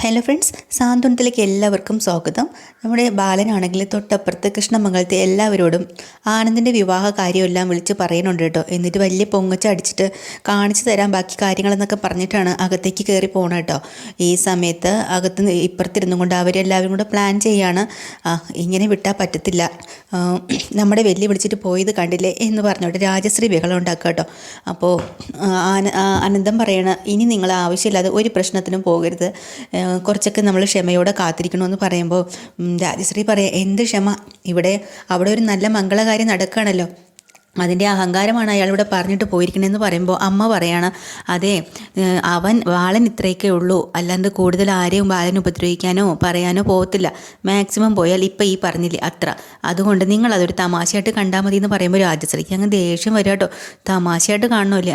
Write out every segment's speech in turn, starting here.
Hello friends, സാന്ത്വനത്തിലേക്ക് എല്ലാവർക്കും സ്വാഗതം. നമ്മുടെ ബാലനാണെങ്കിൽ തൊട്ടപ്പുറത്ത് കൃഷ്ണമംഗലത്തെ എല്ലാവരോടും ആനന്ദിൻ്റെ വിവാഹ കാര്യമെല്ലാം വിളിച്ച് പറയുന്നുണ്ട് കേട്ടോ. എന്നിട്ട് വലിയ പൊങ്ങച്ച അടിച്ചിട്ട് കാണിച്ചു തരാൻ ബാക്കി കാര്യങ്ങളെന്നൊക്കെ പറഞ്ഞിട്ടാണ് അകത്തേക്ക് കയറി പോകണം കേട്ടോ. ഈ സമയത്ത് അകത്ത് ഇപ്പുറത്തിരുന്നും കൊണ്ട് അവരെല്ലാവരും കൂടെ പ്ലാൻ ചെയ്യാണ്. ഇങ്ങനെ വിട്ടാൽ പറ്റത്തില്ല, നമ്മുടെ വെല്ലി വിളിച്ചിട്ട് പോയത് കണ്ടില്ലേ എന്ന് പറഞ്ഞോട്ട് രാജശ്രീ ബഹളം ഉണ്ടാക്കുക കേട്ടോ. അപ്പോൾ അനന്തം പറയണ, ഇനി നിങ്ങൾ ആവശ്യമില്ലാതെ ഒരു പ്രശ്നത്തിനും പോകരുത്, കുറച്ചൊക്കെ നമ്മൾ ക്ഷമയോടെ കാത്തിരിക്കണമെന്ന് പറയുമ്പോൾ രാജശ്രീ പറയാം, എന്ത് ക്ഷമ, അവിടെ ഒരു നല്ല മംഗളകാര്യം നടക്കുകയാണല്ലോ, അതിൻ്റെ അഹങ്കാരമാണ് അയാളിവിടെ പറഞ്ഞിട്ട് പോയിരിക്കണമെന്ന് പറയുമ്പോൾ അമ്മ പറയാണ്, അതെ, ബാലൻ ഇത്രയൊക്കെ ഉള്ളൂ, അല്ലാണ്ട് കൂടുതൽ ആരെയും ബാലൻ ഉപദ്രവിക്കാനോ പറയാനോ പോകത്തില്ല. മാക്സിമം പോയാൽ ഇപ്പം ഈ പറഞ്ഞില്ലേ അത്ര, അതുകൊണ്ട് നിങ്ങളതൊരു തമാശയായിട്ട് കണ്ടാൽ മതി എന്ന് പറയുമ്പോൾ രാജശ്രീക്ക് അങ്ങ് ദേഷ്യം വരും കേട്ടോ. തമാശയായിട്ട് കാണണമല്ലേ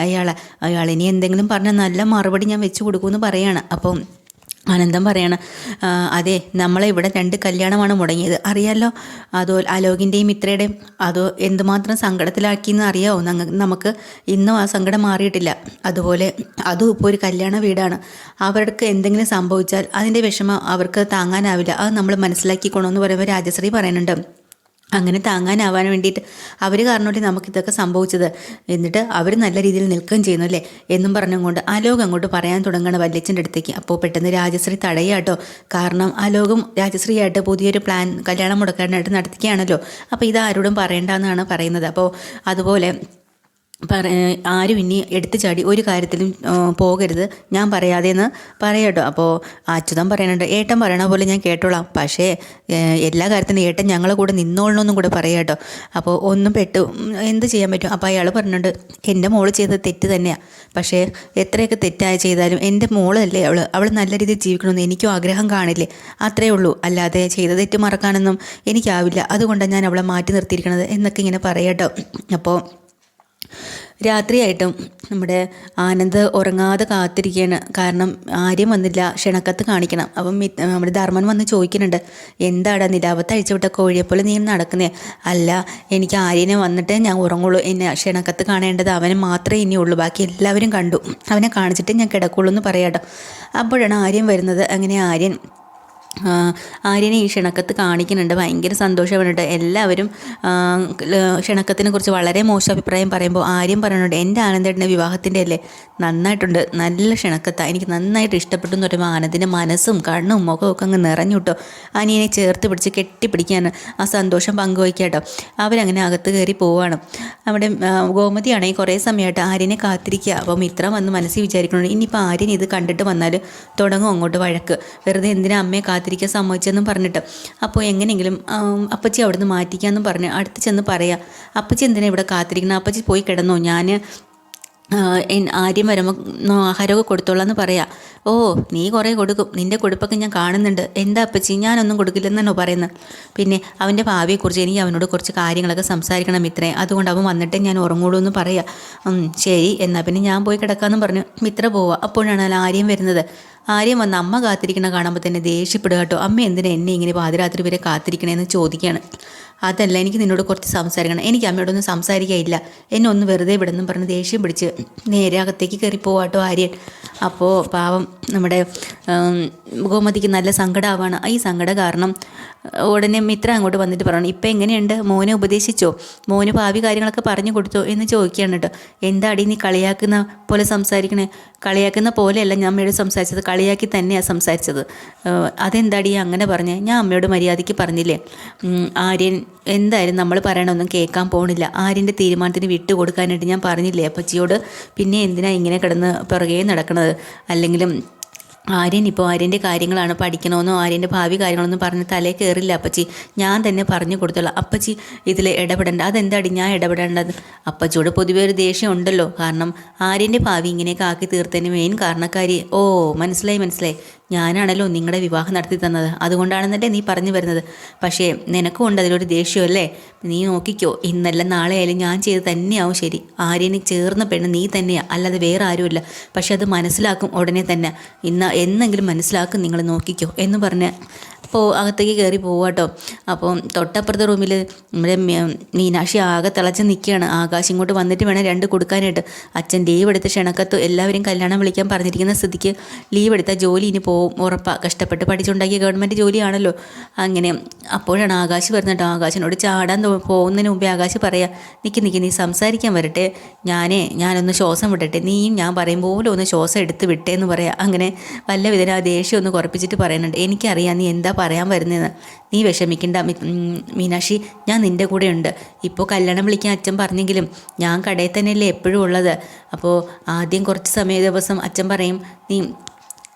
അയാളിനി എന്തെങ്കിലും പറഞ്ഞാൽ നല്ല മറുപടി ഞാൻ വെച്ച് കൊടുക്കുമെന്ന് പറയാണ്. അപ്പം ആനന്ദം പറയാണ്, അതെ, നമ്മളെ ഇവിടെ 2 കല്യാണമാണ് മുടങ്ങിയത്, അറിയാമല്ലോ. അതോ അലോകിൻ്റെയും മിത്രയുടെയും, അതോ എന്തുമാത്രം സങ്കടത്തിലാക്കിയെന്ന് അറിയാമോ നമുക്ക്. ഇന്നും ആ സങ്കടം മാറിയിട്ടില്ല. അതുപോലെ അതും ഇപ്പോൾ ഒരു കല്യാണ വീടാണ്. അവർക്ക് എന്തെങ്കിലും സംഭവിച്ചാൽ അതിൻ്റെ വിഷമം അവർക്ക് താങ്ങാനാവില്ല, അത് നമ്മൾ മനസ്സിലാക്കിക്കോണമെന്ന് പറയുമ്പോൾ രാജശ്രീ പറയുന്നുണ്ട്, അങ്ങനെ താങ്ങാനാവാൻ വേണ്ടിയിട്ട് അവർ കാരണമല്ലേ നമുക്കിതൊക്കെ സംഭവിച്ചത്, എന്നിട്ട് അവർ നല്ല രീതിയിൽ നിൽക്കുകയും ചെയ്യുന്നു അല്ലേ എന്നും പറഞ്ഞുകൊണ്ട് അലോക് അങ്ങോട്ട് പറയാൻ തുടങ്ങുകയാണ് വല്യച്ഛൻ്റെ അടുത്തേക്ക്. അപ്പോൾ പെട്ടെന്ന് രാജശ്രീ തടയാട്ടോ. കാരണം അലോകും രാജശ്രീയായിട്ട് പുതിയൊരു പ്ലാൻ കല്യാണം മുടക്കാനായിട്ട് നടത്തിക്കുകയാണല്ലോ. അപ്പോൾ ഇത് ആരോടും പറയേണ്ടെന്നാണ് പറയുന്നത്. അപ്പോൾ അതുപോലെ ആരും ഇനി എടുത്തു ചാടി ഒരു കാര്യത്തിലും പോകരുത്, ഞാൻ പറയാതെ എന്ന് പറയാട്ടോ. അപ്പോൾ അച്യുതൻ പറയുന്നുണ്ട്, ഏട്ടൻ പറയണ പോലെ ഞാൻ കേട്ടോളാം, പക്ഷേ എല്ലാ കാര്യത്തിനും ഏട്ടൻ ഞങ്ങളെ കൂടെ നിന്നോളണമെന്നും കൂടെ പറയാട്ടോ. അപ്പോൾ ഒന്നും എന്ത് ചെയ്യാൻ പറ്റും. അപ്പോൾ അയാൾ പറഞ്ഞിട്ടുണ്ട്, എൻ്റെ മോള് ചെയ്തത് തെറ്റ് തന്നെയാണ്, പക്ഷേ എത്രയൊക്കെ തെറ്റായി ചെയ്താലും എൻ്റെ മോളല്ലേ അവൾ നല്ല രീതിയിൽ ജീവിക്കണമെന്ന് എനിക്കും ആഗ്രഹം കാണില്ലേ, അത്രയേ ഉള്ളൂ, അല്ലാതെ ചെയ്ത തെറ്റ് മറക്കാനൊന്നും എനിക്കാവില്ല, അതുകൊണ്ടാണ് ഞാൻ അവളെ മാറ്റി നിർത്തിയിരിക്കണത് എന്നൊക്കെ ഇങ്ങനെ പറയാട്ടോ. അപ്പോൾ രാത്രിയായിട്ടും നമ്മുടെ ആനന്ദ് ഉറങ്ങാതെ കാത്തിരിക്കുകയാണ്. കാരണം ആര്യം വന്നില്ല, ക്ഷണക്കത്ത് കാണിക്കണം. അപ്പം നമ്മുടെ ധർമ്മൻ വന്ന് ചോദിക്കുന്നുണ്ട്, എന്താടാ നിലാവത്ത് അഴിച്ചുവിട്ട കോഴിയെപ്പോലെ നീ നടക്കുന്നേ? അല്ല, എനിക്ക് ആര്യനെ വന്നിട്ടേ ഞാൻ ഉറങ്ങുള്ളൂ, എന്നെ ക്ഷണക്കത്ത് കാണേണ്ടത് അവനെ മാത്രമേ ഇനിയുള്ളൂ, ബാക്കി എല്ലാവരും കണ്ടു, അവനെ കാണിച്ചിട്ടേ ഞാൻ കിടക്കുള്ളൂ എന്ന് പറയാട്ടോ. അപ്പോഴാണ് ആര്യം വരുന്നത്. അങ്ങനെ ആര്യനെ ഈ ക്ഷണക്കത്ത് കാണിക്കുന്നുണ്ട്. ഭയങ്കര സന്തോഷമുണ്ട്. എല്ലാവരും ക്ഷണക്കത്തിനെ കുറിച്ച് വളരെ മോശം അഭിപ്രായം പറയുമ്പോൾ ആര്യം പറയുന്നുണ്ട്, എൻ്റെ ആനന്ദേട്ടൻ്റെ വിവാഹത്തിൻ്റെ അല്ലേ, നന്നായിട്ടുണ്ട്, നല്ല ക്ഷണക്കത്താണ്, എനിക്ക് നന്നായിട്ട് ഇഷ്ടപ്പെട്ടു എന്ന് പറയുമ്പോൾ ആനന്ദിൻ്റെ മനസ്സും കണ്ണും മുഖവും ഒക്കെ അങ്ങ് നിറഞ്ഞു കേട്ടോ. അനിയനെ ചേർത്ത് പിടിച്ച് കെട്ടിപ്പിടിക്കാൻ ആ സന്തോഷം പങ്കുവയ്ക്കുക കേട്ടോ. അവരങ്ങനെ അകത്ത് കയറി പോവുകയാണ്. അവിടെ ഗോമതിയാണെങ്കിൽ കുറേ സമയമായിട്ട് ആര്യനെ കാത്തിരിക്കുക. അപ്പോൾ മിത്ര വന്ന് മനസ്സിൽ വിചാരിക്കുന്നുണ്ട്, ഇനിയിപ്പോൾ ആര്യൻ ഇത് കണ്ടിട്ട് വന്നാൽ തുടങ്ങും അങ്ങോട്ട് വഴക്ക്, വെറുതെ എന്തിനാ അമ്മയെ കാത്തിരിക്കാൻ സമ്മതിച്ചെന്നും പറഞ്ഞിട്ട്. അപ്പോൾ എങ്ങനെയെങ്കിലും അപ്പച്ചി അവിടെ നിന്ന് മാറ്റിക്കാമെന്നും പറഞ്ഞ് അടുത്ത് ചെന്ന് പറയാം, അപ്പച്ചി എന്തിനാ ഇവിടെ കാത്തിരിക്കണം, അപ്പച്ചി പോയി കിടന്നോ, ഞാൻ ആര്യം വരുമ്പോൾ ആഹാരമൊക്കെ കൊടുത്തോളാം എന്ന് പറയാം. ഓ, നീ കുറേ കൊടുക്കും, നിൻ്റെ കൊടുപ്പൊക്കെ ഞാൻ കാണുന്നുണ്ട്, എന്താ അപ്പച്ചി ഞാനൊന്നും കൊടുക്കില്ലെന്നാണോ പറയുന്നത്? പിന്നെ അവൻ്റെ ഭാവിയെക്കുറിച്ച് എനിക്ക് അവനോട് കുറച്ച് കാര്യങ്ങളൊക്കെ സംസാരിക്കണം മിത്രേ, അതുകൊണ്ട് അവൻ വന്നിട്ടേ ഞാൻ ഉറങ്ങുള്ളൂ എന്ന് പറയാം. ശരി, എന്നാൽ പിന്നെ ഞാൻ പോയി കിടക്കാമെന്നും പറഞ്ഞു മിത്ര പോവുക. അപ്പോഴാണ് ആര്യം വരുന്നത്. ആര്യം വന്ന് അമ്മ കാത്തിരിക്കണ കാണുമ്പോൾ തന്നെ ദേഷ്യപ്പെടുക കേട്ടോ. അമ്മ എന്തിനാ എന്നെ ഇങ്ങനെ പാതിരാത്രി വരെ കാത്തിരിക്കണേന്ന് ചോദിക്കുകയാണ്. അതല്ല, എനിക്ക് നിന്നോട് കുറച്ച് സംസാരിക്കണം, എനിക്ക് അമ്മയോടൊന്നും സംസാരിക്കാനില്ല, എന്നെ ഒന്ന് വെറുതെ വിടുന്നു പറഞ്ഞ് ദേഷ്യം പിടിച്ച് നേരെ അകത്തേക്ക് കയറി പോവാട്ടോ ആര്യൻ. അപ്പോൾ പാവം നമ്മുടെ ഗോമതിക്ക് നല്ല സങ്കടമാവാണ്. ഈ സങ്കടം കാരണം ഉടനെ മിത്ര അങ്ങോട്ട് വന്നിട്ട് പറയണം, ഇപ്പം എങ്ങനെയുണ്ട്, മോനെ ഉപദേശിച്ചോ, മോന് ഭാവി കാര്യങ്ങളൊക്കെ പറഞ്ഞു കൊടുത്തോ എന്ന് ചോദിക്കുകയാണ് കേട്ടോ. എന്താടി നീ കളിയാക്കുന്ന പോലെ സംസാരിക്കണേ? കളിയാക്കുന്ന പോലെയല്ല ഞാൻ അമ്മയോട് സംസാരിച്ചത്, കളിയാക്കി തന്നെയാണ് സംസാരിച്ചത്. അതെന്താടി അങ്ങനെ പറഞ്ഞേ? ഞാൻ അമ്മയോട് മര്യാദയ്ക്ക് പറഞ്ഞില്ലേ? ആര്യൻ എന്തായാലും നമ്മൾ പറയണമൊന്നും കേൾക്കാൻ പോകണില്ല, ആര്യൻ്റെ തീരുമാനത്തിന് വിട്ടുകൊടുക്കാനായിട്ട് ഞാൻ പറഞ്ഞില്ലേ അപ്പച്ചിയോട്, പിന്നെ എന്തിനാ ഇങ്ങനെ കിടന്ന് പിറകെ നടക്കണത്? അല്ലെങ്കിലും ആര്യൻ ഇപ്പോൾ ആര്യൻ്റെ കാര്യങ്ങളാണ്, പഠിക്കണമെന്നോ ആര്യൻ്റെ ഭാവി കാര്യങ്ങളൊന്നും പറഞ്ഞ് തലേ കയറില്ല അപ്പച്ചി, ഞാൻ തന്നെ പറഞ്ഞു കൊടുത്തോളാം, അപ്പച്ചി ഇതിൽ ഇടപെടേണ്ട. അതെന്താടി ഞാൻ ഇടപെടേണ്ടത്? അപ്പച്ചിയോട് പൊതുവേ ഒരു ദേഷ്യം ഉണ്ടല്ലോ, കാരണം ആര്യൻ്റെ ഭാവി ഇങ്ങനെയൊക്കെ ആക്കി തീർത്തതിന് മെയിൻ കാരണക്കാരി. ഓ, മനസ്സിലായി, ഞാനാണല്ലോ നിങ്ങളുടെ വിവാഹം നടത്തി തന്നത്, അതുകൊണ്ടാണെന്നല്ലേ നീ പറഞ്ഞു വരുന്നത്. പക്ഷേ നിനക്കും ഉണ്ട് അതിലൊരു ദേഷ്യമല്ലേ? നീ നോക്കിക്കോ, ഇന്നല്ല നാളെ ആയാലും ഞാൻ ചെയ്ത് തന്നെയാവും ശരി. ആര്യന് ചേർന്ന പെണ്ണ് നീ തന്നെയാണ്, അല്ലാതെ വേറെ ആരുമില്ല. പക്ഷെ അത് മനസ്സിലാക്കും ഉടനെ തന്നെ, എന്നെങ്കിലും മനസ്സിലാക്കും, നിങ്ങൾ നോക്കിക്കോ എന്ന് പറഞ്ഞ് അകത്തേക്ക് കയറി പോവാട്ടോ. അപ്പോൾ തൊട്ടപ്പുറത്തെ റൂമിൽ നമ്മുടെ മീനാക്ഷി ആകെ തിളച്ച് നിൽക്കുകയാണ്. ആകാശം ഇങ്ങോട്ട് വന്നിട്ട് വേണം 2 കൊടുക്കാനായിട്ട്. അച്ഛൻ ലീവ് എടുത്ത് ക്ഷണക്കത്ത് എല്ലാവരും കല്യാണം വിളിക്കാൻ പറഞ്ഞിരിക്കുന്ന സ്ഥിതിക്ക് ലീവ് എടുത്ത ജോലി ഇനി പോവും ഉറപ്പാണ്. കഷ്ടപ്പെട്ട് പഠിച്ചുണ്ടാക്കിയ ഗവൺമെൻറ് ജോലിയാണല്ലോ. അങ്ങനെ അപ്പോഴാണ് ആകാശ് വരുന്നത്. ആകാശിനോട് ചാടാൻ പോകുന്നതിന് മുമ്പേ ആകാശ് പറയാം, നിൽക്കി നീ സംസാരിക്കാൻ വരട്ടെ, ഞാനൊന്ന് ശ്വാസം വിടട്ടെ, നീയും ഞാൻ പറയും പോലെ ഒന്ന് ശ്വാസം എടുത്ത് വിട്ടേ എന്ന് പറയാം. അങ്ങനെ വല്ല വിധന ആ ദേഷ്യം ഒന്ന് കുറപ്പിച്ചിട്ട് പറയുന്നുണ്ട്, എനിക്കറിയാം നീ എന്താ പറയാൻ വരുന്നതെന്ന്, നീ വിഷമിക്കണ്ട മീനാക്ഷി, ഞാൻ നിൻ്റെ കൂടെ ഉണ്ട്. ഇപ്പോൾ കല്യാണം വിളിക്കാൻ അച്ഛൻ പറഞ്ഞെങ്കിലും ഞാൻ കടയിൽ തന്നെയല്ലേ എപ്പോഴും ഉള്ളത്. അപ്പോൾ ആദ്യം കുറച്ച് ദിവസം അച്ഛൻ പറയും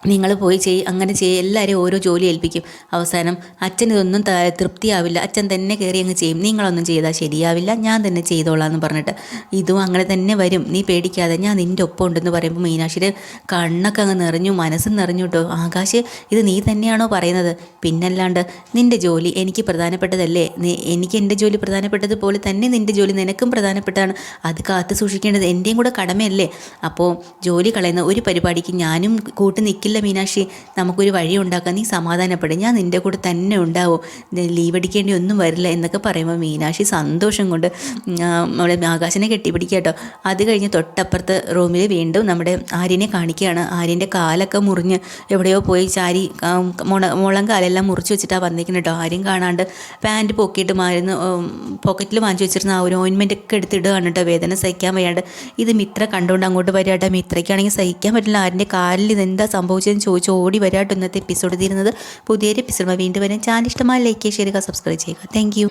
നിങ്ങൾ പോയി അങ്ങനെ എല്ലാവരെയും ഓരോ ജോലി ഏൽപ്പിക്കും. അവസാനം അച്ഛൻ ഇതൊന്നും തൃപ്തിയാവില്ല, അച്ഛൻ തന്നെ കയറി അങ്ങ് ചെയ്യും. നിങ്ങളൊന്നും ചെയ്താൽ ശരിയാവില്ല, ഞാൻ തന്നെ ചെയ്തോളാം എന്ന് പറഞ്ഞിട്ട് ഇതും അങ്ങനെ തന്നെ വരും, നീ പേടിക്കാതെ, ഞാൻ നിൻ്റെ ഒപ്പം ഉണ്ടെന്ന് പറയുമ്പോൾ മീനാക്ഷിയുടെ കണ്ണൊക്കെ അങ്ങ് നിറഞ്ഞു, മനസ്സും നിറഞ്ഞു കേട്ടോ. ആകാശ്, ഇത് നീ തന്നെയാണോ പറയുന്നത്? പിന്നല്ലാണ്ട്, നിൻ്റെ ജോലി എനിക്ക് പ്രധാനപ്പെട്ടതല്ലേ, എനിക്ക് എൻ്റെ ജോലി പ്രധാനപ്പെട്ടതുപോലെ തന്നെ നിൻ്റെ ജോലി നിനക്കും പ്രധാനപ്പെട്ടതാണ്. അത് കാത്തു സൂക്ഷിക്കേണ്ടത് എൻ്റെയും കൂടെ കടമയല്ലേ. അപ്പോൾ ജോലി കളയുന്ന ഒരു പരിപാടിക്ക് ഞാനും കൂട്ടി നിൽക്കില്ല മീനാക്ഷി, നമുക്കൊരു വഴി ഉണ്ടാക്കാൻ, നീ സമാധാനപ്പെടും, ഞാൻ നിൻ്റെ കൂടെ തന്നെ ഉണ്ടാവും, ലീവ് അടിക്കേണ്ടി ഒന്നും വരില്ല എന്നൊക്കെ പറയുമ്പോൾ മീനാക്ഷി സന്തോഷം കൊണ്ട് നമ്മുടെ ആകാശിനെ കെട്ടിപ്പിടിക്കുക കേട്ടോ. അത് കഴിഞ്ഞ് തൊട്ടപ്പുറത്ത് റൂമിൽ വീണ്ടും നമ്മുടെ ആര്യനെ കാണിക്കുകയാണ്. ആര്യൻ്റെ കാലൊക്കെ മുറിഞ്ഞ് എവിടെയോ പോയി ചാരി മുളം കാലെല്ലാം മുറിച്ച് വെച്ചിട്ടാണ് വന്നിരിക്കുന്നത് കേട്ടോ. ആര്യം കാണാണ്ട് പാൻറ്റ് പൊക്കിയിട്ട് മാറുന്നു, പോക്കറ്റിൽ വാങ്ങിച്ചു വെച്ചിരുന്ന ആ ഒരു ഓയിൻമെൻ്റ് ഒക്കെ എടുത്തിടുകയാണ് കേട്ടോ. വേദന സഹിക്കാൻ വയ്യാണ്ട് ഇത് മിത്ര കണ്ടുകൊണ്ട് അങ്ങോട്ട് വരിക കേട്ടോ. മിത്രയ്ക്കാണെങ്കിൽ സഹിക്കാൻ പറ്റില്ല, ആര്യൻ്റെ കാലിൽ ഇതെന്താ സംഭവിച്ചതെന്ന് ചോദിച്ച് ഓടി വരാട്ടോ. ഇന്നത്തെ എപ്പിസോഡ് തീരുന്നത്. പുതിയൊരു എപ്പിസോഡ് വീണ്ടും വരാൻ ചാനൽ ഇഷ്ടമായി ലൈക്ക് ചെയ്യുക, ഷെയർ ചെയ്യുക, സബ്സ്ക്രൈബ് ചെയ്യുക. Thank you.